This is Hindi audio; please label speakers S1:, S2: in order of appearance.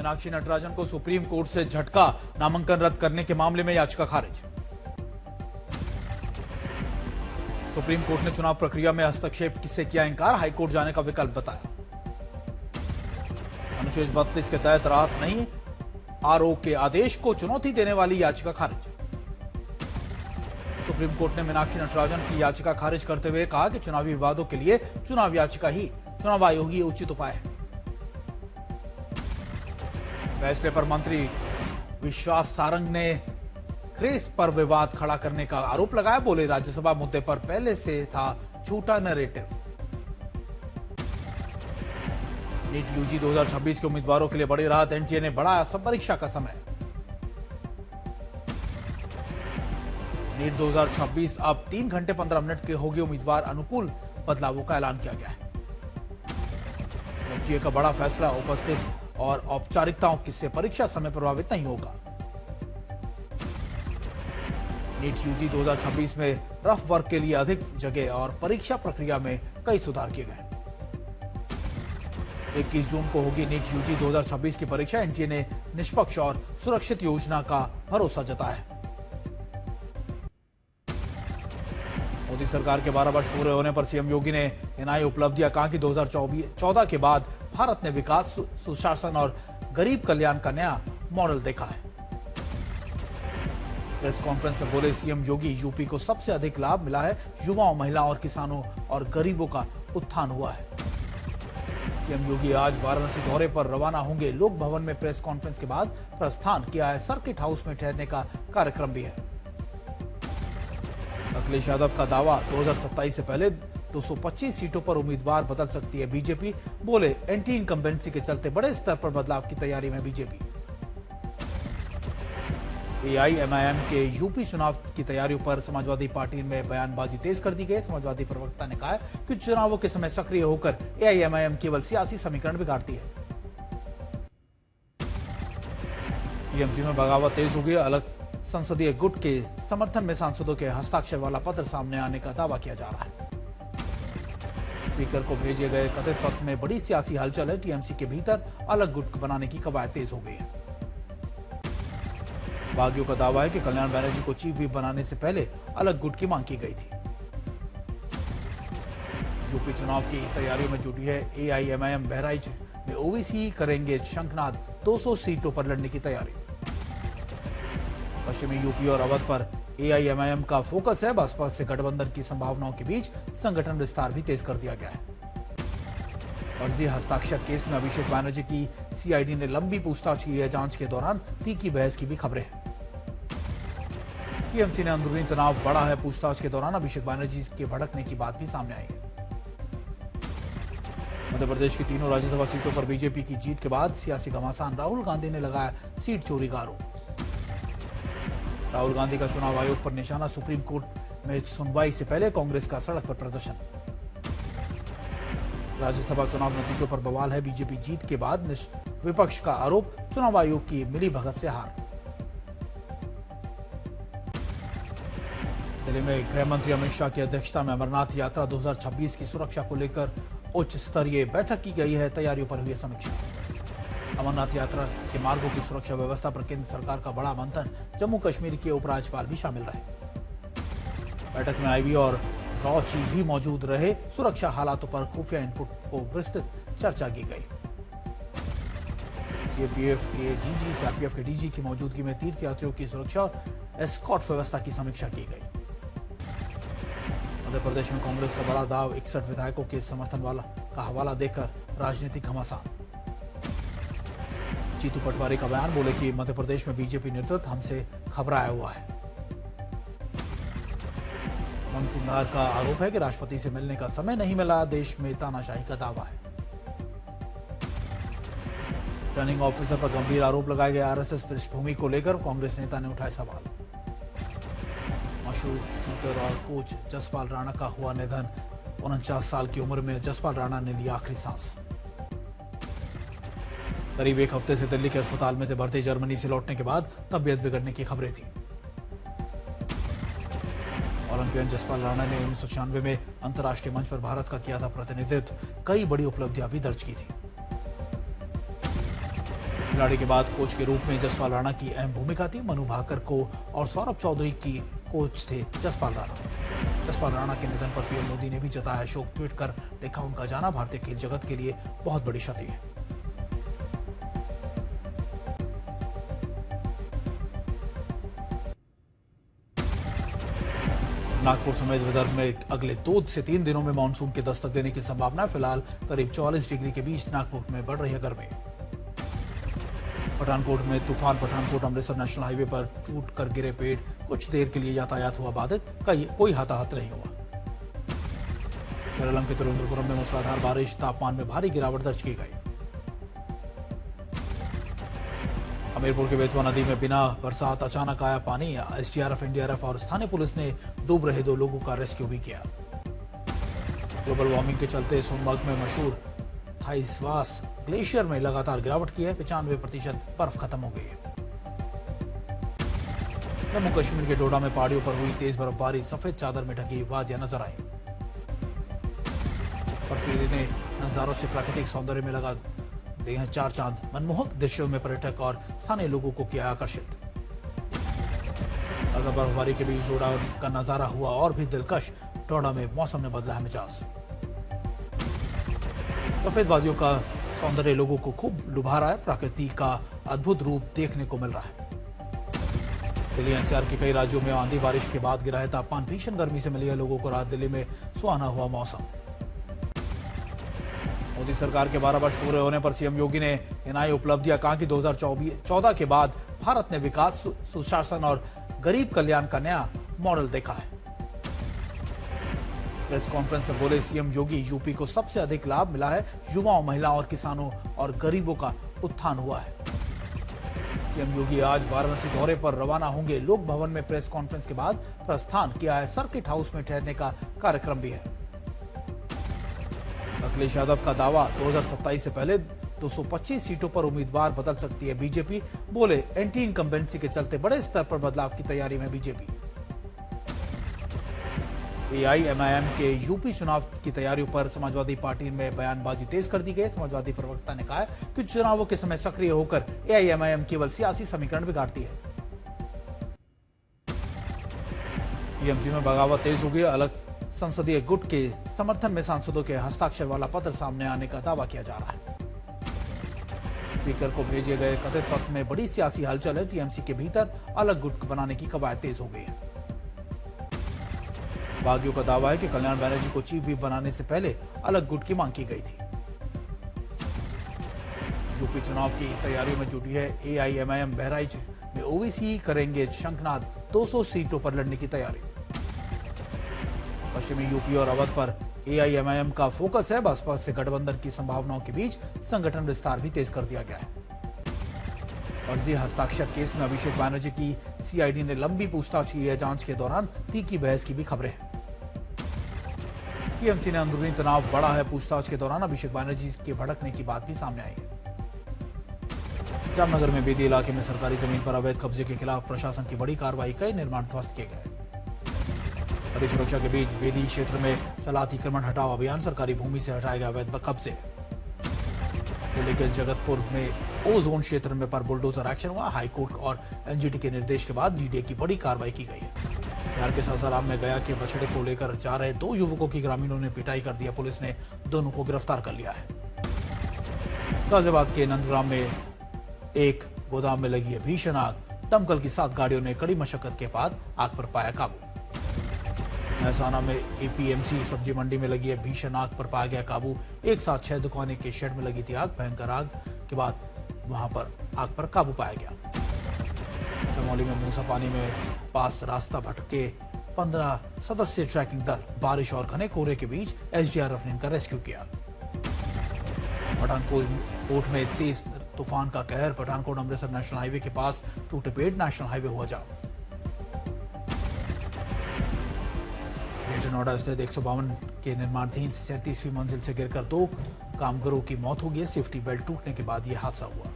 S1: मीनाक्षी नटराजन को सुप्रीम कोर्ट से झटका, नामांकन रद्द करने के मामले में याचिका खारिज। सुप्रीम कोर्ट ने चुनाव प्रक्रिया में हस्तक्षेप से किया इंकार, हाईकोर्ट जाने का विकल्प बताया। अनुच्छेद 32 के तहत राहत नहीं, आरओ के आदेश को चुनौती देने वाली याचिका खारिज। सुप्रीम कोर्ट ने मीनाक्षी नटराजन की याचिका खारिज करते हुए कहा कि चुनावी विवादों के लिए चुनाव याचिका ही चुनाव आयोग ही उचित उपाय है। फैसले पर मंत्री विश्वास सारंग ने क्रेज पर विवाद खड़ा करने का आरोप लगाया। बोले, राज्यसभा मुद्दे पर पहले से था झूठा नैरेटिव। नीट यूजी 2026 के उम्मीदवारों के लिए बड़ी राहत, एनटीए ने बढ़ाया सब परीक्षा का समय। नीट 2026 अब 3 घंटे 15 मिनट के होगी उम्मीदवार अनुकूल, बदलावों का ऐलान किया गया है। एनटीए का बड़ा फैसला, उपस्थित और औपचारिकताओं से परीक्षा समय प्रभावित नहीं होगा। नीट यूजी 2026 में रफ वर्क के लिए अधिक जगह और परीक्षा प्रक्रिया में कई सुधार किए गए। 21 जून को होगी नीट यूजी 2026 की परीक्षा। एनटीए ने निष्पक्ष और सुरक्षित योजना का भरोसा जताया है। मोदी सरकार के 12 वर्ष पूरे होने पर सीएम योगी ने गिनाई उपलब्धियां, कहा कि 2014 के बाद भारत ने विकास, सुशासन और गरीब कल्याण का नया मॉडल देखा है। प्रेस कॉन्फ्रेंस में बोले सीएम योगी, यूपी को सबसे अधिक लाभ मिला है, युवाओं, महिलाओं और किसानों और गरीबों का उत्थान हुआ है। सीएम योगी आज वाराणसी दौरे पर रवाना होंगे। लोक भवन में प्रेस कॉन्फ्रेंस के बाद प्रस्थान किया है। सर्किट हाउस में ठहरने का कार्यक्रम भी है। अखिलेश यादव का दावा, 2027 से पहले 225 सीटों पर उम्मीदवार बदल सकती है बीजेपी। बोले, एंटी इनकम्बेंसी के चलते बड़े स्तर पर बदलाव की तैयारी में बीजेपी। एआईएमआईएम के यूपी चुनाव की तैयारियों पर समाजवादी पार्टी में बयानबाजी तेज कर दी गई। समाजवादी प्रवक्ता ने कहा कि चुनावों के समय सक्रिय होकर एआईएमआईएम केवल सियासी समीकरण बिगाड़ती है। टीएमसी में बगावत तेज हो गई। अलग संसदीय गुट के समर्थन में सांसदों के हस्ताक्षर वाला पत्र सामने आने का दावा किया जा रहा है। स्पीकर को भेजे गए कथित पत्र में बड़ी सियासी हलचल है। टीएमसी के भीतर अलग गुट बनाने की कवायद तेज हो गई है। बागियों का दावा है कि कल्याण बनर्जी को चीफ व्हिप बनाने से पहले अलग गुट की मांग की गई थी। यूपी चुनाव की तैयारियों में जुटी है एआईएमआईएम। बहराइच में ओवीसी करेंगे शंखनाद, 200 सीटों पर लड़ने की तैयारी। पश्चिमी यूपी और अवध पर एआईएमआईएम का फोकस है। बसपा से गठबंधन की संभावनाओं के बीच संगठन विस्तार भी तेज कर दिया गया है। फर्जी हस्ताक्षर केस में अभिषेक बनर्जी की सीआईडी ने लंबी पूछताछ की है। जांच के दौरान तीखी बहस की भी खबरें हैं। टीएमसी ने अंदरूनी तनाव बढ़ा है। पूछताछ के दौरान अभिषेक बनर्जी के भड़कने की बात भी सामने आई है। मध्य प्रदेश की तीनों राज्यसभा सीटों पर बीजेपी की जीत के बाद सियासी घमासान, राहुल गांधी ने लगाया सीट चोरी का आरोप। राहुल गांधी का चुनाव आयोग पर निशाना। सुप्रीम कोर्ट में सुनवाई से पहले कांग्रेस का सड़क पर प्रदर्शन। राज्यसभा चुनाव नतीजों पर बवाल है। बीजेपी जीत के बाद विपक्ष का आरोप, चुनाव आयोग की मिलीभगत से हार। दिल्ली में गृह मंत्री अमित शाह की अध्यक्षता में अमरनाथ यात्रा 2026 की सुरक्षा को लेकर उच्च स्तरीय बैठक की गई है। तैयारियों पर हुई समीक्षा। अमरनाथ यात्रा के मार्गों की सुरक्षा व्यवस्था पर केंद्र सरकार का बड़ा मंथन। जम्मू कश्मीर के उपराज्यपाल भी शामिल रहे। बैठक में आईबी और रॉ चीफ भी मौजूद रहे। सुरक्षा हालातों पर खुफिया इनपुट को विस्तृत चर्चा की गई। सीआरपीएफ के डीजी, सीआरपीएफ के डीजी की मौजूदगी में तीर्थयात्रियों की सुरक्षा और एस्कॉर्ट व्यवस्था की समीक्षा की गई। मध्य प्रदेश में कांग्रेस का बड़ा दाव, 61 विधायकों के समर्थन वाला का हवाला देकर राजनीतिक घमासान। जीतू पटवारी का बयान, बोले कि मध्य प्रदेश में बीजेपी नेतृत्व हमसे घबराया हुआ है। मन सिंगार का आरोप है कि राष्ट्रपति से मिलने का समय नहीं मिला। देश में तानाशाही का दावा है। रिटर्निंग ऑफिसर पर गंभीर आरोप लगाए गए। आरएसएस पृष्ठभूमि को लेकर कांग्रेस नेता ने उठाए सवाल। मशहूर शूटर और कोच जसपाल राणा का हुआ निधन। 49 साल की उम्र में जसपाल राणा ने लिया आखिरी सांस। करीब एक हफ्ते से दिल्ली के अस्पताल में थे भर्ती। जर्मनी से लौटने के बाद तबियत बिगड़ने की खबरें थी। ओलंपियन जसपाल राणा ने 1996 में अंतर्राष्ट्रीय मंच पर भारत का किया था प्रतिनिधित्व। कई बड़ी उपलब्धियां भी दर्ज की थी। खिलाड़ी के बाद कोच के रूप में जसपाल राणा की अहम भूमिका थी। मनु भाकर को और सौरभ चौधरी की कोच थे जसपाल राणा। जसपाल राणा के निधन पर पीएम मोदी ने भी जताया शोक। ट्वीट कर लिखा, उनका जाना भारतीय खेल जगत के लिए बहुत बड़ी क्षति है। नागपुर समेत विदर्भ में अगले 2 से 3 दिनों में मानसून के दस्तक देने की संभावना। फिलहाल करीब 44 डिग्री के बीच नागपुर में बढ़ रही है गर्मी। पठानकोट में तूफान। पठानकोट अमृतसर नेशनल हाईवे पर टूट कर गिरे पेड़, कुछ देर के लिए यातायात हुआ बाधित। कोई हताहत नहीं हुआ। केरलम के तिरुवनंतपुरम में मूसलाधार बारिश, तापमान में भारी गिरावट दर्ज की गई। हमीरपुर के बेतवा नदी में बिना बरसात अचानक आया पानी। एसडीआरएफ, एनडीआरएफ और स्थानीय पुलिस ने डूब रहे 2 लोगों का रेस्क्यू भी किया। ग्लोबल वार्मिंग के चलते सोनमर्ग में मशहूर थाईसवास ग्लेशियर में लगातार गिरावट की है। 95% बर्फ खत्म हो गई है। जम्मू कश्मीर के डोडा में पहाड़ियों पर हुई तेज बर्फबारी, सफेद चादर में ढकी वादियां नजर आई। बर्फीली ने नजारों से प्राकृतिक सौंदर्य में लगा दिए हैं 4 चांद। मनमोहक दृश्यों में पर्यटक और स्थानीय लोगों को किया आकर्षित। बर्फबारी के बीच डोडा का नजारा हुआ और भी दिलकश। डोडा में मौसम ने बदला है मिजाज। सफेद वादियों का सौंदर्य लोगों को खूब लुभा रहा है। प्रकृति का अद्भुत रूप देखने को मिल रहा है। दिल्ली एनसीआर के कई राज्यों में आंधी बारिश के बाद गिरा है तापमान। भीषण गर्मी से मिली है लोगों को राहत। दिल्ली में सुहाना हुआ मौसम। मोदी सरकार के 12 वर्ष पूरे होने पर सीएम योगी ने गिनाई उपलब्धियां। कहा कि 2014 के बाद भारत ने विकास, सुशासन और गरीब कल्याण का नया मॉडल देखा है। प्रेस कॉन्फ्रेंस में बोले सीएम योगी, यूपी को सबसे अधिक लाभ मिला है। युवाओं, महिलाओं और किसानों और गरीबों का उत्थान हुआ है। सीएम योगी आज वाराणसी दौरे पर रवाना होंगे। लोक भवन में प्रेस कॉन्फ्रेंस के बाद प्रस्थान किया है। सर्किट हाउस में ठहरने का कार्यक्रम भी है। अखिलेश यादव का दावा, 2027 से पहले 225 सीटों पर उम्मीदवार बदल सकती है बीजेपी। बोले एंटी इनकम्बेंसी के चलते बड़े स्तर पर बदलाव की तैयारी में बीजेपी। एआईएमआईएम के यूपी चुनाव की तैयारियों पर समाजवादी पार्टी में बयानबाजी तेज कर दी गई। समाजवादी प्रवक्ता ने कहा कि चुनावों के समय सक्रिय होकर एआईएमआईएम केवल सियासी समीकरण बिगाड़ती है। टीएमसी में बगावत तेज हो गई। अलग संसदीय गुट के समर्थन में सांसदों के हस्ताक्षर वाला पत्र सामने आने का दावा किया जा रहा है। स्पीकर को भेजे गए कथित पत्र में बड़ी सियासी हलचल है। टीएमसी के भीतर अलग गुट बनाने की कवायद तेज हो गई है। बागियों का दावा है कि कल्याण बनर्जी को चीफ व्हिप बनाने से पहले अलग गुट की मांग की गई थी। यूपी चुनाव की तैयारियों में जुटी है एआईएमआईएम। बहराइच में ओवीसी करेंगे शंखनाद। 200 सीटों पर लड़ने की तैयारी। पश्चिमी यूपी और अवध पर एआईएमआईएम का फोकस है। बसपा से गठबंधन की संभावनाओं के बीच संगठन विस्तार भी तेज कर दिया गया है। फर्जी हस्ताक्षर केस में अभिषेक बनर्जी की सीआईडी ने लंबी पूछताछ की है। जांच के दौरान तीखी बहस की भी खबरें हैं। टीएमसी ने अंदरूनी तनाव बढ़ा है। पूछताछ के दौरान अभिषेक बनर्जी के भड़कने की बात भी सामने आई है। जामनगर में बेदी इलाके में सरकारी जमीन पर अवैध कब्जे के खिलाफ प्रशासन की बड़ी कार्रवाई। कई निर्माण ध्वस्त किए गए। कड़ी सुरक्षा के बीच बेदी क्षेत्र में चला अतिक्रमण हटाओ अभियान। सरकारी भूमि से हटाए गए अवैध कब्जे। दिल्ली के जगतपुर में ओ जोन क्षेत्र में पर बुलडोजर एक्शन हुआ। हाईकोर्ट और एनजीटी के निर्देश के बाद डीडीए की बड़ी कार्रवाई की गई है। बिहार के सासाराम में गया के बछड़े को लेकर जा रहे 2 युवकों की ग्रामीणों ने पिटाई कर दिया। पुलिस ने दोनों को गिरफ्तार कर लिया है। गाजियाबाद के नंदग्राम में एक गोदाम में लगी है भीषण आग। दमकल की 7 गाड़ियों ने कड़ी मशक्कत के बाद आग पर पाया काबू। महसाना में एपीएमसी सब्जी मंडी में लगी है भीषण आग पर पाया गया काबू। एक साथ 6 दुकानें के शेड में लगी थी आग। भयंकर आग के बाद वहां पर आग पर काबू पाया गया। चमोली में मूसा पानी में पास रास्ता भटके 15 सदस्यीय ट्रैकिंग दल। बारिश और घने कोहरे के बीच एसडीआरएफ ने इनका रेस्क्यू किया। पठानकोट में तेज तूफान का कहर। पठानकोट अमृतसर नेशनल हाईवे के पास टूटे पेड़। नेशनल हाईवे हुआ जाम। ग्रेटर नोएडा स्थित 152 के निर्माणाधीन 37वीं मंजिल से गिरकर 2 कामगारों की मौत हो गई। सेफ्टी बेल्ट टूटने के बाद यह हादसा हुआ।